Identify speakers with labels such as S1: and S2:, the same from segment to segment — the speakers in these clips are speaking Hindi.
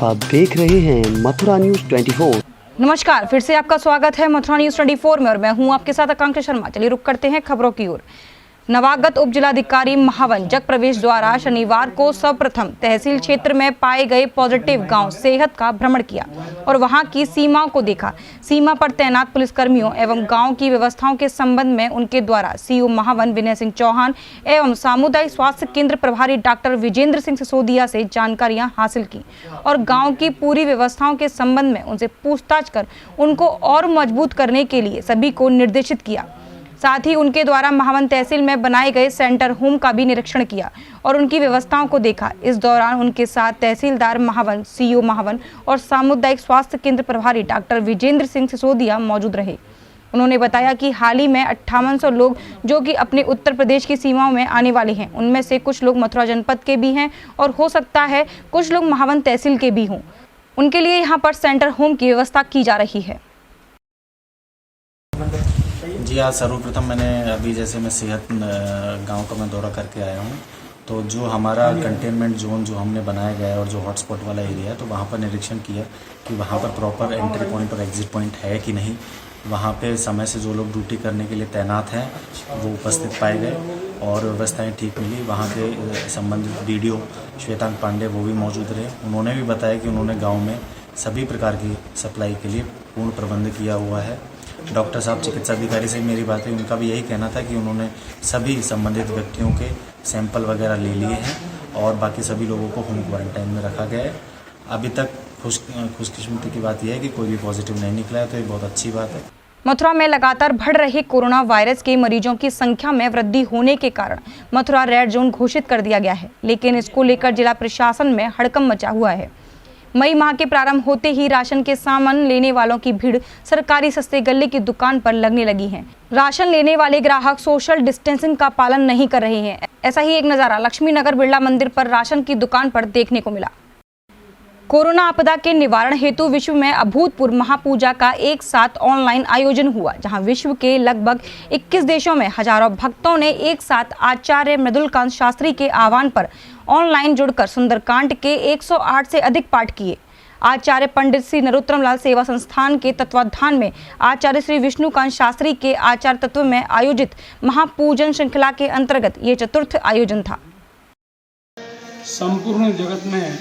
S1: आप देख रहे हैं मथुरा न्यूज 24।
S2: नमस्कार, फिर से आपका स्वागत है मथुरा न्यूज 24 में और मैं हूं आपके साथ आकांक्षा शर्मा। चलिए रुक करते हैं खबरों की ओर। नवागत उप जिलाधिकारी महावन जग प्रवेश द्वारा शनिवार को सर्वप्रथम तहसील क्षेत्र में पाए गए पॉजिटिव गांव सेहत का भ्रमण किया और वहां की सीमाओं को देखा। सीमा पर तैनात पुलिसकर्मियों एवं गांव की व्यवस्थाओं के संबंध में उनके द्वारा सीओ महावन विनय सिंह चौहान एवं सामुदायिक स्वास्थ्य केंद्र प्रभारी डॉक्टर विजेंद्र सिंह सिसोदिया से जानकारियां हासिल की और गाँव की पूरी व्यवस्थाओं के संबंध में उनसे पूछताछ कर उनको और मजबूत करने के लिए सभी को निर्देशित किया। साथ ही उनके द्वारा महावन तहसील में बनाए गए सेंटर होम का भी निरीक्षण किया और उनकी व्यवस्थाओं को देखा। इस दौरान उनके साथ तहसीलदार महावन, सीओ महावन और सामुदायिक स्वास्थ्य केंद्र प्रभारी डॉक्टर विजेंद्र सिंह सिसोदिया मौजूद रहे। उन्होंने बताया कि हाल ही में 5800 लोग जो कि अपने उत्तर प्रदेश की सीमाओं में आने वाले हैं, उनमें से कुछ लोग मथुरा जनपद के भी हैं और हो सकता है कुछ लोग महावन तहसील के भी हों। उनके लिए यहाँ पर सेंटर होम की व्यवस्था की जा रही है।
S3: जी, आज सर्वप्रथम मैंने अभी जैसे मैं सेहत गांव का मैं दौरा करके आया हूं, तो जो हमारा कंटेनमेंट जोन जो हमने बनाया गया है और जो हॉटस्पॉट वाला एरिया है, तो वहां पर निरीक्षण किया कि वहां पर प्रॉपर एंट्री पॉइंट और एग्जिट पॉइंट है कि नहीं। वहां पे समय से जो लोग ड्यूटी करने के लिए तैनात हैं वो उपस्थित पाए गए और व्यवस्थाएं ठीक मिली। वहाँ के संबंधित बीडीओ श्वेतांक पांडे वो भी मौजूद रहे। उन्होंने भी बताया कि उन्होंने गाँव में सभी प्रकार की सप्लाई के लिए पूर्ण प्रबंध किया हुआ है। डॉक्टर साहब चिकित्सा अधिकारी से मेरी बात हुई, उनका भी यही कहना था कि उन्होंने सभी संबंधित व्यक्तियों के सैंपल वगैरह ले लिए हैं और बाकी सभी लोगों को होम क्वारंटाइन में रखा गया है। अभी तक खुशकिस्मती की बात यह है कि कोई भी पॉजिटिव नहीं निकला है, तो ये बहुत अच्छी बात है।
S2: मथुरा में लगातार बढ़ रहे कोरोना वायरस के मरीजों की संख्या में वृद्धि होने के कारण मथुरा रेड जोन घोषित कर दिया गया है, लेकिन इसको लेकर जिला प्रशासन में हड़कंप मचा हुआ है। मई माह के प्रारंभ होते ही राशन के सामान लेने वालों की भीड़ सरकारी सस्ते गल्ले की दुकान पर लगने लगी है। राशन लेने वाले ग्राहक सोशल डिस्टेंसिंग का पालन नहीं कर रहे हैं। ऐसा ही एक नज़ारा लक्ष्मी नगर बिरला मंदिर पर राशन की दुकान पर देखने को मिला। कोरोना आपदा के निवारण हेतु विश्व में अभूतपूर्व महापूजा का एक साथ ऑनलाइन आयोजन हुआ, जहां विश्व के लगभग 21 देशों में हजारों भक्तों ने एक साथ आचार्य मृदुलकांत शास्त्री के आह्वान पर ऑनलाइन जुड़कर सुंदरकांड के 108 से अधिक पाठ किए। आचार्य पंडित श्री नरोत्तम लाल सेवा संस्थान के तत्वाधान में आचार्य श्री विष्णुकांत शास्त्री के आचार्य तत्व में आयोजित महापूजन श्रृंखला के अंतर्गत ये चतुर्थ आयोजन था।
S4: संपूर्ण जगत में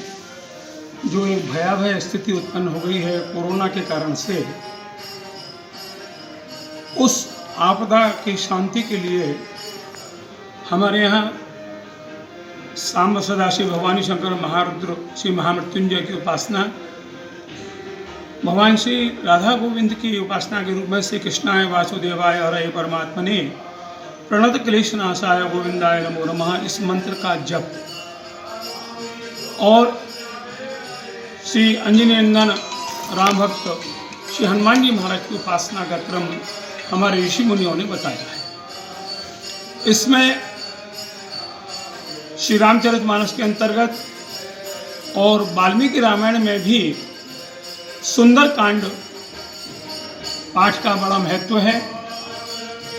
S4: जो एक भयावह स्थिति उत्पन्न हो गई है कोरोना के कारण से, उस आपदा की शांति के लिए हमारे यहाँ सांब सदाशिव भवानी शंकर महारुद्र श्री महामृत्युंजय की उपासना, भगवान श्री राधा गोविंद की उपासना के रूप में श्री कृष्णाय वासुदेवाय हरे परमात्मने प्रणत क्लेशनाशाय गोविंदाय नमो नमः इस मंत्र का जप और श्री अंजनी नंदन राम भक्त श्री हनुमान जी महाराज की उपासना का क्रम हमारे ऋषि मुनियों ने बताया है। इसमें श्री रामचरितमानस के अंतर्गत और वाल्मीकि रामायण में भी सुंदरकांड पाठ का बड़ा महत्व है।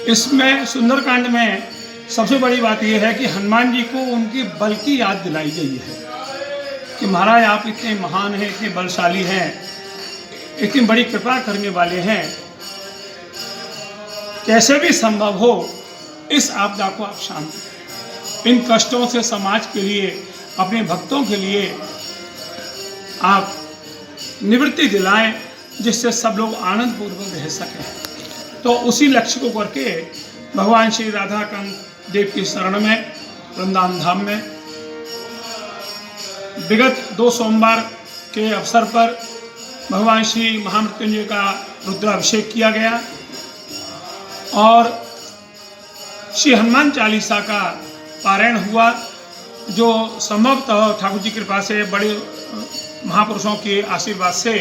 S4: इसमें सुंदरकांड में सबसे बड़ी बात यह है कि हनुमान जी को उनकी बल की याद दिलाई गई है कि महाराज आप इतने महान हैं, इतने बलशाली हैं, इतनी बड़ी कृपा करने वाले हैं, कैसे भी संभव हो इस आपदा को आप शांत करें। इन कष्टों से समाज के लिए, अपने भक्तों के लिए आप निवृत्ति दिलाएं, जिससे सब लोग आनंद पूर्वक रह सकें। तो उसी लक्ष्य को करके भगवान श्री राधाकांत देव की शरण में वृंदावन धाम में विगत 2 सोमवार के अवसर पर भगवान श्री महामृत्युंजय का रुद्राभिषेक किया गया और श्री हनुमान चालीसा का पारायण हुआ, जो संभवतः ठाकुर जी की कृपा से बड़े महापुरुषों के आशीर्वाद से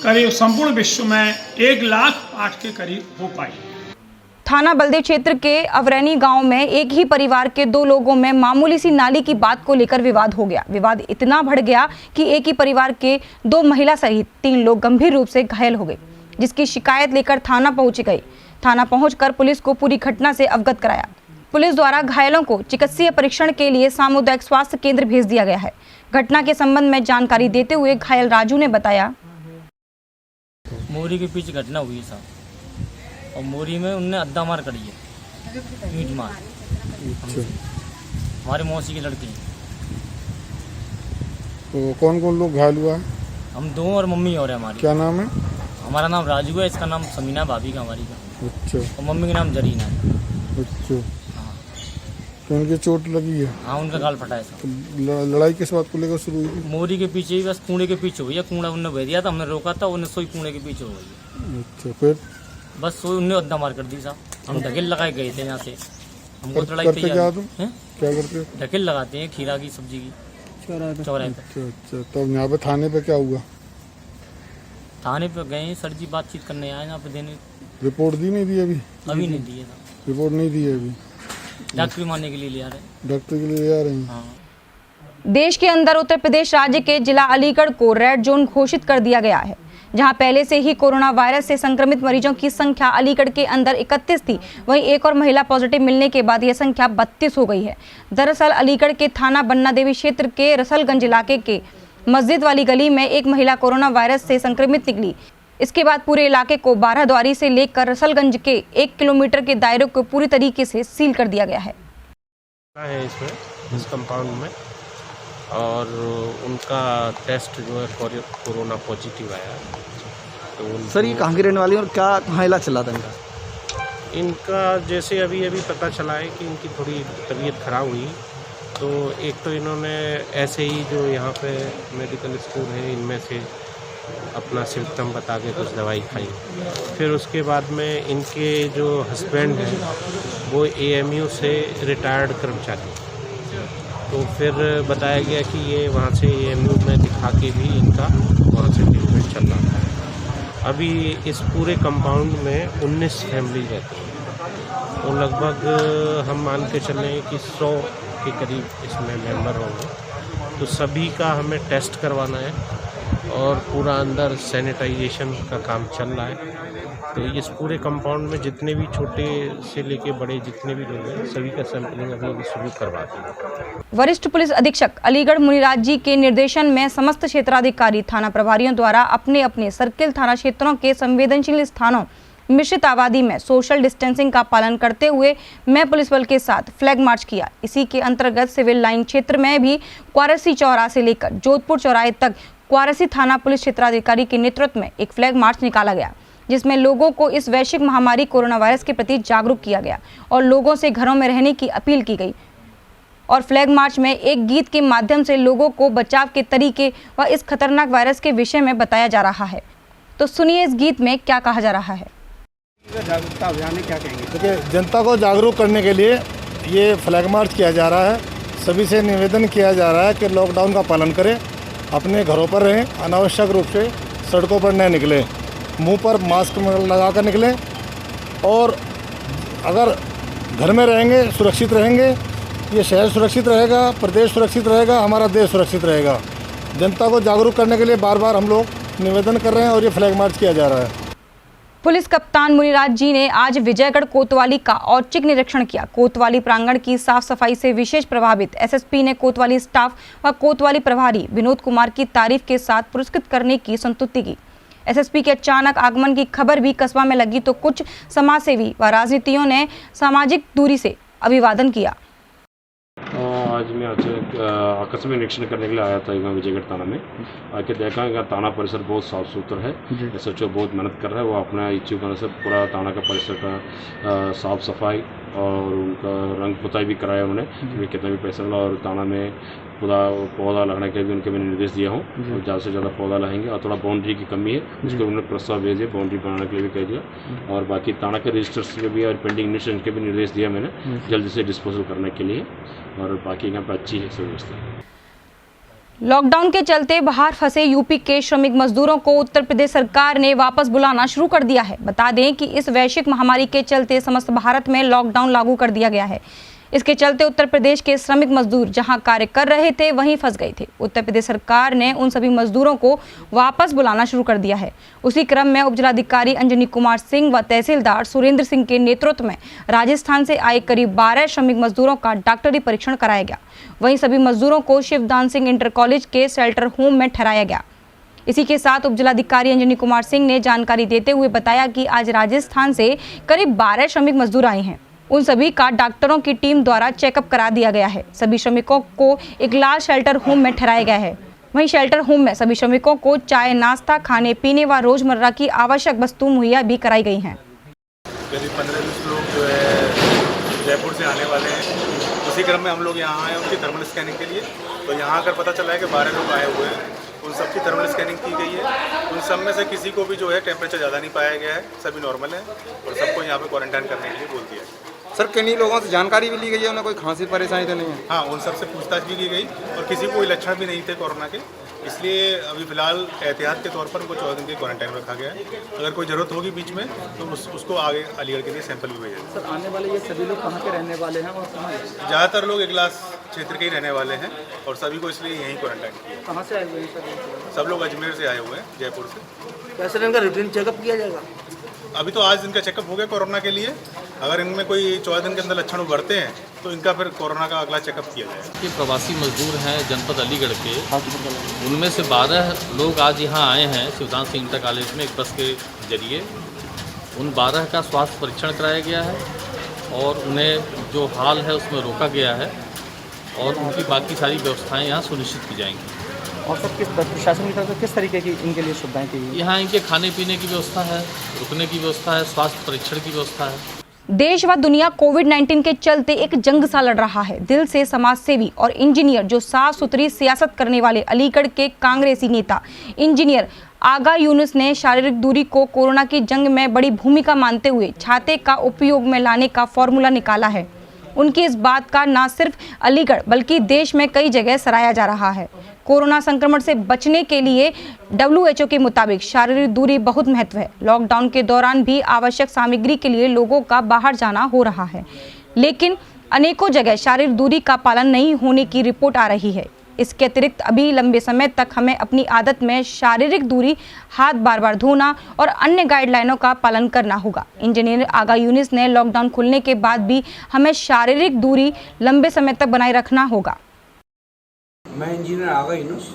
S4: करीब संपूर्ण विश्व में 1 लाख पाठ के करीब हो पाई।
S2: थाना बलदेव क्षेत्र के अवरैनी गांव में एक ही परिवार के 2 लोगों में मामूली सी नाली की बात को लेकर विवाद हो गया। विवाद इतना बढ़ गया कि एक ही परिवार के 2 महिला सहित 3 लोग गंभीर रूप से घायल हो गए, जिसकी शिकायत लेकर थाना पहुंच गए। थाना पहुंचकर पुलिस को पूरी घटना से अवगत कराया। पुलिस द्वारा घायलों को चिकित्सीय परीक्षण के लिए सामुदायिक स्वास्थ्य केंद्र भेज दिया गया है। घटना के संबंध में जानकारी देते हुए घायल राजू ने बताया,
S5: मोरी के पीछे घटना हुई साहब, और मोरी में उनने अद्दा मार करी है, ईंट मार। हमारे मौसी की लड़की।
S6: तो कौन कौन लोग घायल हुआ है?
S5: हम दो और मम्मी और है हमारी।
S6: क्या नाम है?
S5: हमारा नाम राजू है, इसका नाम समीना भाभी का, हमारी का।
S6: अच्छा।
S5: और मम्मी का नाम जरीना है।
S6: अच्छा।
S5: हाँ।
S6: तो उनकी चोट लगी है?
S5: हाँ, उनका गाल फटा है साहब।
S6: तो लड़ाई किस बात को लेकर शुरू हुई थी?
S5: मोरी के पीछे ही, बस कूड़े के पीछे हुई है। कूड़ा उनने भेज दिया था, हमने रोका था, उन्हें सोई कूड़े के पीछे हो गई।
S6: अच्छा, फिर?
S5: बस सोई उनने अद्दा मार कर दी साहब। हम ढकेल लगाए गए थे यहाँ से। हमको तो लड़ाई
S6: करते क्या
S5: तैयार
S6: तुम?
S5: हैं?
S6: क्या करते हो?
S5: ढकेल लगाते हैं खीरा की सब्जी की चौराहे पे।
S6: अच्छा अच्छा। तो यहाँ पे थाने पे क्या हुआ?
S5: थाने पे गए सर जी, बातचीत करने आए यहाँ पे देने।
S6: रिपोर्ट दी नहीं दी अभी?
S5: अभी नहीं दिए साहब।
S6: रिपोर्ट नहीं दी है अभी?
S5: डॉक्टरी मारने के लिए ले आ रहे हैं।
S6: डॉक्टर के लिए ले आ रहे हैं?
S5: हाँ।
S2: देश के अंदर उत्तर प्रदेश राज्य के जिला अलीगढ़ को रेड जोन घोषित कर दिया गया है, जहां पहले से ही कोरोना वायरस से संक्रमित मरीजों की संख्या अलीगढ़ के अंदर 31 थी। वहीं एक और महिला पॉजिटिव मिलने के बाद यह संख्या 32 हो गई है। दरअसल अलीगढ़ के थाना बन्ना देवी क्षेत्र के रसलगंज इलाके के मस्जिद वाली गली में एक महिला कोरोना वायरस से संक्रमित निकली। इसके बाद पूरे इलाके को बारहद्वारी से लेकर रसलगंज के 1 किलोमीटर के दायरे को पूरी तरीके से सील कर दिया गया है।
S7: इसमें इस कंपाउंड में, और उनका टेस्ट जो है कोरोना पॉजिटिव आया। तो
S8: सर, ये कहाँ की रहने वाली है और कहाँ इलाज चला था इनका?
S7: इनका जैसे अभी अपता चला है कि इनकी थोड़ी तबीयत खराब हुई, तो एक तो इन्होंने ऐसे ही जो यहाँ पे मेडिकल स्टोर है इनमें से अपना सिम्टम बता के कुछ दवाई खाई। फिर उसके बाद में इनके जो हस्बैंड हैं वो AMU से रिटायर्ड कर्मचारी, तो फिर बताया गया कि ये वहाँ से AMU में दिखा के भी इनका वहाँ से ट्रीटमेंट चल रहा है। अभी इस पूरे कंपाउंड में 19 फैमिली रहती हैं, तो लगभग हम मान के चल रहे हैं कि 100 के करीब इसमें मेंबर होंगे। तो सभी का हमें टेस्ट करवाना है और पूरा अंदर सैनिटाइजेशन का काम चल रहा है। तो इस पूरे कंपाउंड में जितने भी छोटे से लेके बड़े जितने भी लोग हैं सभी का सैंपलिंग अभी शुरू करवा देंगे।
S2: वरिष्ठ पुलिस अधीक्षक अलीगढ़ मुनिराज जी के निर्देशन में समस्त क्षेत्राधिकारी थाना प्रभारियों द्वारा अपने अपने सर्किल थाना क्षेत्रों के संवेदनशील स्थानों मिश्रित आबादी में सोशल डिस्टेंसिंग का पालन करते हुए मैं पुलिस बल के साथ फ्लैग मार्च किया। इसी के अंतर्गत सिविल लाइन क्षेत्र में भी क्वारसी चौराहे से लेकर जोधपुर चौराहे तक क्वारसी थाना पुलिस क्षेत्राधिकारी के नेतृत्व में एक फ्लैग मार्च निकाला गया, जिसमें लोगों को इस वैश्विक महामारी कोरोना वायरस के प्रति जागरूक किया गया और लोगों से घरों में रहने की अपील की गई। और फ्लैग मार्च में एक गीत के माध्यम से लोगों को बचाव के तरीके व इस खतरनाक वायरस के विषय में बताया जा रहा है। तो सुनिए इस गीत में क्या कहा जा रहा है।
S8: जागरूकता अभियान में क्या कहेंगे?
S6: देखिए, जनता को जागरूक करने के लिए ये फ्लैग मार्च किया जा रहा है। सभी से निवेदन किया जा रहा है कि लॉकडाउन का पालन करें, अपने घरों पर रहें, अनावश्यक रूप से सड़कों पर न निकलें, मुंह पर मास्क लगा कर निकलें, और अगर घर में रहेंगे सुरक्षित रहेंगे, ये शहर सुरक्षित रहेगा, प्रदेश सुरक्षित रहेगा, हमारा देश सुरक्षित रहेगा। जनता को जागरूक करने के लिए बार बार हम लोग निवेदन कर रहे हैं और ये फ्लैग मार्च किया जा रहा है।
S2: पुलिस कप्तान मुनिराज जी ने आज विजयगढ़ कोतवाली का औचक निरीक्षण किया। कोतवाली प्रांगण की साफ सफाई से विशेष प्रभावित एसएसपी ने कोतवाली स्टाफ व कोतवाली प्रभारी विनोद कुमार की तारीफ के साथ पुरस्कृत करने की संतुष्टि की। एसएसपी के अचानक आगमन की खबर भी कस्बा में लगी तो कुछ समाजसेवी व राजनीतियों ने सामाजिक दूरी से अभिवादन किया।
S9: आज मैं आकस्मिक निरीक्षण करने के लिए आया था यहाँ विजयगढ़ थाना में। आके देखा कि थाना परिसर बहुत साफ सुथरा है। एसएचओ बहुत मेहनत कर रहा है, वो अपना इच्छुक से पूरा थाना का परिसर का साफ सफाई और उनका रंग पुताई भी कराया उन्होंने, कितना भी पैसा लगा। और थाना में पौधा लगाने के भी उनके मैंने निर्देश दिया हूँ, ज़्यादा से ज़्यादा पौधा लगाएंगे। और थोड़ा बाउंड्री की कमी है, उसको उन्होंने प्रस्ताव भेजे, बाउंड्री बनाने के लिए भी कह दिया। और बाकी थाना के रजिस्टर्स के भी और पेंडिंग इन्वेस्टमेंट के भी निर्देश दिया मैंने जल्दी से डिस्पोजल करने के लिए। और बाकी यहाँ पर अच्छी है व्यवस्था।
S2: लॉकडाउन के चलते बाहर फंसे यूपी के श्रमिक मजदूरों को उत्तर प्रदेश सरकार ने वापस बुलाना शुरू कर दिया है। बता दें कि इस वैश्विक महामारी के चलते समस्त भारत में लॉकडाउन लागू कर दिया गया है। इसके चलते उत्तर प्रदेश के श्रमिक मजदूर जहां कार्य कर रहे थे वहीं फंस गए थे। उत्तर प्रदेश सरकार ने उन सभी मजदूरों को वापस बुलाना शुरू कर दिया है। उसी क्रम में उपजिलाधिकारी अंजनी कुमार सिंह व तहसीलदार सुरेंद्र सिंह के नेतृत्व में राजस्थान से आए करीब 12 श्रमिक मजदूरों का डॉक्टरी परीक्षण कराया गया। वहीं सभी मजदूरों को शिवदान सिंह इंटर कॉलेज के शेल्टर होम में ठहराया गया। इसी के साथ उपजिलाधिकारी अंजनी कुमार सिंह ने जानकारी देते हुए बताया कि आज राजस्थान से करीब 12 श्रमिक मजदूर आए हैं। उन सभी का डॉक्टरों की टीम द्वारा चेकअप करा दिया गया है। सभी श्रमिकों को एक लाल शेल्टर होम में ठहराया गया है। वहीं शेल्टर होम में सभी श्रमिकों को चाय, नाश्ता, खाने पीने व रोजमर्रा की आवश्यक वस्तु मुहैया भी कराई गई हैं।
S10: करीब 15-20 लोग जो है जयपुर से आने वाले हैं। उसी क्रम में हम लोग यहाँ आए उनकी थर्मल स्कैनिंग के लिए। तो यहाँ आकर पता चला है कि 12 लोग आए हुए हैं। उन सबकी थर्मल स्कैनिंग की गई है। उन सब में से किसी को भी जो है टेम्परेचर ज़्यादा नहीं पाया गया है, सभी नॉर्मल है और सबको यहाँ पे क्वारंटाइन करने के लिए बोल दिया है।
S8: सर किन्हीं लोगों से जानकारी भी ली गई है, उन्हें कोई खांसी परेशानी तो नहीं है?
S10: हाँ, उन सबसे पूछताछ भी की गई और किसी को कोई लक्षण भी नहीं थे कोरोना के, इसलिए अभी फिलहाल एहतियात के तौर पर उनको 14 दिन के क्वारंटाइन में रखा गया है। अगर कोई ज़रूरत होगी बीच में तो उसको आगे अलीगढ़ के लिए सैंपल भी भेजा जाए।
S8: सर आने वाले ये सभी लोग कहाँ के रहने वाले हैं और कहाँ?
S10: ज़्यादातर लोग इगलास क्षेत्र के ही रहने वाले हैं और सभी को इसलिए यहीं क्वारंटाइन किया।
S8: कहाँ से आए हुए हैं सर?
S10: सब लोग अजमेर से आए हुए हैं, जयपुर से।
S8: कैसे इनका रूटीन चेकअप किया जाएगा?
S10: अभी तो आज इनका चेकअप हो गया कोरोना के लिए। अगर इनमें कोई 14 दिन के अंदर लक्षण उभरते हैं तो इनका फिर कोरोना का अगला चेकअप किया जाएगा।
S11: ये प्रवासी मजदूर हैं जनपद अलीगढ़ के, उनमें से 12 लोग आज यहाँ आए हैं शिवदान सिंह इंटर कॉलेज में एक बस के जरिए। उन 12 का स्वास्थ्य परीक्षण कराया गया है और उन्हें जो हाल है उसमें रोका गया है और उनकी बाकी सारी व्यवस्थाएं यहाँ सुनिश्चित की जाएंगी।
S8: और सब किस प्रशासन की तरफ से किस तरीके की इनके लिए सुविधाएं की गई?
S11: यहाँ इनके खाने पीने की व्यवस्था है, रुकने की व्यवस्था है, स्वास्थ्य परीक्षण की व्यवस्था है।
S2: देश व दुनिया कोविड-19 के चलते एक जंग सा लड़ रहा है। दिल से समाज सेवी और इंजीनियर जो साफ सुथरी सियासत करने वाले अलीगढ़ के कांग्रेसी नेता इंजीनियर आगा यूनुस ने शारीरिक दूरी को कोरोना की जंग में बड़ी भूमिका मानते हुए छाते का उपयोग में लाने का फॉर्मूला निकाला है। उनकी इस बात का न सिर्फ अलीगढ़ बल्कि देश में कई जगह सराहा जा रहा है। कोरोना संक्रमण से बचने के लिए WHO के मुताबिक शारीरिक दूरी बहुत महत्व है। लॉकडाउन के दौरान भी आवश्यक सामग्री के लिए लोगों का बाहर जाना हो रहा है, लेकिन अनेकों जगह शारीरिक दूरी का पालन नहीं होने की रिपोर्ट आ रही है। इसके अतिरिक्त अभी लंबे समय तक हमें अपनी आदत में शारीरिक दूरी, हाथ बार बार धोना और अन्य गाइडलाइनों का पालन करना होगा। इंजीनियर आगा यूनुस ने लॉकडाउन खुलने के बाद भी हमें शारीरिक दूरी लंबे समय तक बनाए रखना होगा।
S12: मैं इंजीनियर आगा यूनुस,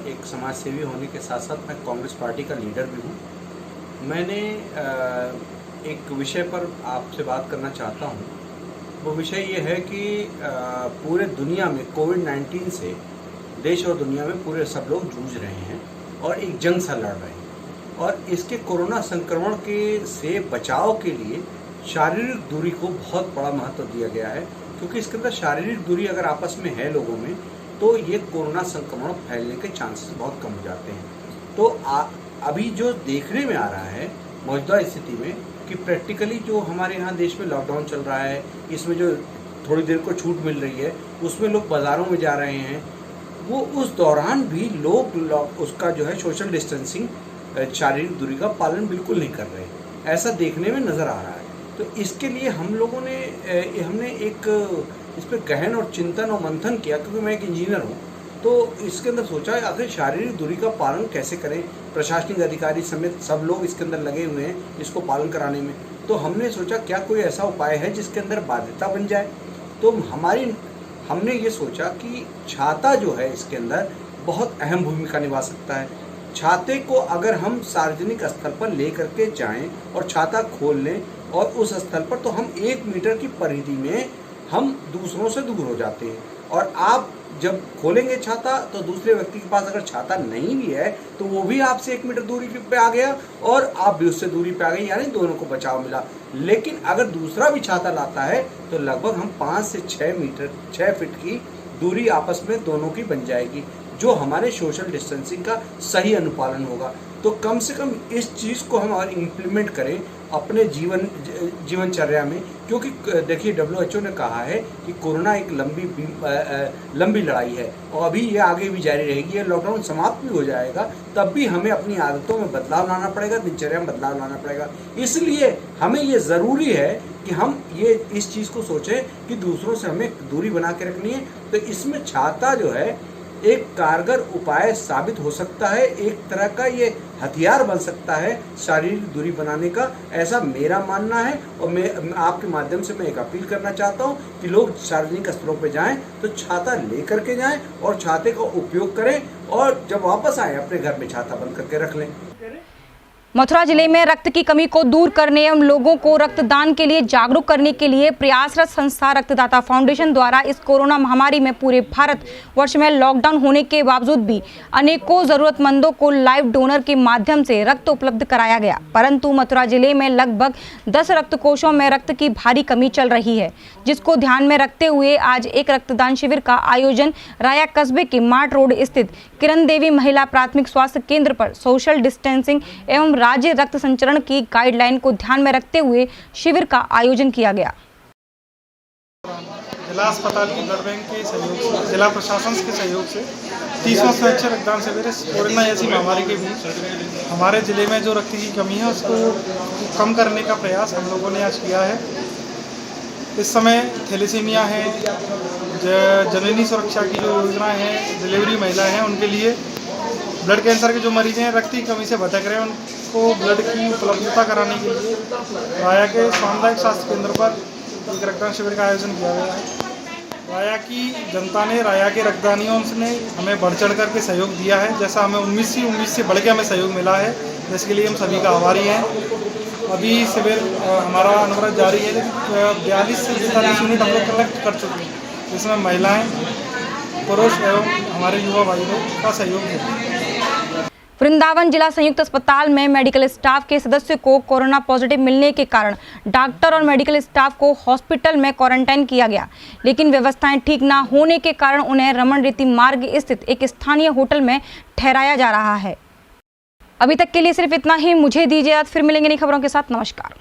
S12: एक समाज सेवी होने के साथ साथ मैं कांग्रेस पार्टी का लीडर भी हूँ। मैंने एक विषय पर आपसे बात करना चाहता हूँ। वो विषय ये है कि पूरे दुनिया में कोविड-19 से देश और दुनिया में पूरे सब लोग जूझ रहे हैं और एक जंग सा लड़ रहे हैं और इसके कोरोना संक्रमण के से बचाव के लिए शारीरिक दूरी को बहुत बड़ा महत्व दिया गया है, क्योंकि इसके अंदर शारीरिक दूरी अगर आपस में है लोगों में तो ये कोरोना संक्रमण फैलने के चांसेस बहुत कम हो जाते हैं। तो अभी जो देखने में आ रहा है मौजूदा स्थिति में कि प्रैक्टिकली जो हमारे यहाँ देश में लॉकडाउन चल रहा है, इसमें जो थोड़ी देर को छूट मिल रही है उसमें लोग बाज़ारों में जा रहे हैं, वो उस दौरान भी लोग उसका जो है सोशल डिस्टेंसिंग, शारीरिक दूरी का पालन बिल्कुल नहीं कर रहे, ऐसा देखने में नज़र आ रहा है। तो इसके लिए हम लोगों ने हमने एक इस पर गहन और चिंतन और मंथन किया, क्योंकि मैं एक इंजीनियर हूँ। तो इसके अंदर सोचा आखिर शारीरिक दूरी का पालन कैसे करें। प्रशासनिक अधिकारी समेत सब लोग इसके अंदर लगे हुए हैं इसको पालन कराने में। तो हमने सोचा क्या कोई ऐसा उपाय है जिसके अंदर बाध्यता बन जाए। तो हमने ये सोचा कि छाता जो है इसके अंदर बहुत अहम भूमिका निभा सकता है। छाते को अगर हम सार्वजनिक स्थल पर ले करके जाएं और छाता खोल लें और उस स्थल पर, तो हम 1 मीटर की परिधि में हम दूसरों से दूर हो जाते हैं। और आप जब खोलेंगे छाता तो दूसरे व्यक्ति के पास अगर छाता नहीं भी है तो वो भी आपसे 1 मीटर दूरी पे आ गया और आप भी उससे दूरी पे आ गए, यानी दोनों को बचाव मिला। लेकिन अगर दूसरा भी छाता लाता है तो लगभग हम 5 से 6 फीट की दूरी आपस में दोनों की बन जाएगी, जो हमारे सोशल डिस्टेंसिंग का सही अनुपालन होगा। तो कम से कम इस चीज़ को हम और इम्प्लीमेंट करें अपने जीवनचर्या में, क्योंकि देखिए WHO ने कहा है कि कोरोना एक लंबी लड़ाई है और अभी ये आगे भी जारी रहेगी। ये लॉकडाउन समाप्त भी हो जाएगा तब भी हमें अपनी आदतों में बदलाव लाना पड़ेगा, दिनचर्या में बदलाव लाना पड़ेगा। इसलिए हमें ये ज़रूरी है कि हम ये इस चीज़ को सोचें कि दूसरों से हमें दूरी बना के रखनी है। तो इसमें छाता जो है एक कारगर उपाय साबित हो सकता है, एक तरह का ये हथियार बन सकता है शारीरिक दूरी बनाने का, ऐसा मेरा मानना है। और मैं आपके माध्यम से मैं एक अपील करना चाहता हूँ कि लोग सार्वजनिक स्थलों पर जाएं तो छाता लेकर के जाएं और छाते का उपयोग करें, और जब वापस आएं अपने घर में छाता बंद करके रख लें।
S2: मथुरा जिले में रक्त की कमी को दूर करने एवं लोगों को रक्तदान के लिए जागरूक करने के लिए प्रयासरत संस्था रक्तदाता फाउंडेशन द्वारा इस कोरोना महामारी में पूरे भारत वर्ष में लॉकडाउन होने के बावजूद भी अनेकों जरूरतमंदों को लाइव डोनर के माध्यम से रक्त उपलब्ध कराया गया। परंतु मथुरा जिले में लगभग 10 रक्त कोषों में रक्त की भारी कमी चल रही है, जिसको ध्यान में रखते हुए आज एक रक्तदान शिविर का आयोजन राया कस्बे के मार्ट रोड स्थित किरण देवी महिला प्राथमिक स्वास्थ्य केंद्र पर सोशल डिस्टेंसिंग एवं राज्य रक्त संचरण की गाइडलाइन को ध्यान में रखते हुए शिविर का आयोजन किया गया।
S13: जिला अस्पताल की ब्लड बैंक के सहयोग से, जिला प्रशासन के सहयोग से 30वां स्वैच्छिक रक्तदान शिविर कोरोना जैसी महामारी के बीच हमारे जिले में जो रक्त की कमी है उसको कम करने का प्रयास हम लोगों ने आज किया है। इस समय थैलेसीमिया है, जननी सुरक्षा की जो योजना है, डिलीवरी महिलाएं हैं, उनके लिए ब्लड कैंसर के जो मरीज हैं रक्त की कमी से भटक रहे हैं, उनको ब्लड की उपलब्धता कराने के लिए राया के सामुदायिक स्वास्थ्य केंद्र पर एक रक्तदान शिविर का आयोजन किया गया है। राया की जनता ने, राया के रक्तदानियों ने हमें बढ़ चढ़ करके सहयोग दिया है। जैसा हमें उम्मीद से बढ़ के हमें सहयोग मिला है, जिसके लिए हम सभी का आभारी हैं। अभी शिविर हमारा अनवरत जारी है, लेकिन 42 से 45 यूनिट हम लोग कलेक्ट कर चुके हैं, जिसमें महिलाएं, पुरुष एवं हमारे युवा भाइयों का सहयोग है।
S2: वृंदावन जिला संयुक्त अस्पताल में मेडिकल स्टाफ के सदस्य को कोरोना पॉजिटिव मिलने के कारण डॉक्टर और मेडिकल स्टाफ को हॉस्पिटल में क्वारंटाइन किया गया, लेकिन व्यवस्थाएं ठीक न होने के कारण उन्हें रमन रीति मार्ग स्थित एक स्थानीय होटल में ठहराया जा रहा है। अभी तक के लिए सिर्फ इतना ही। मुझे दीजिए, फिर मिलेंगे नई खबरों के साथ। नमस्कार।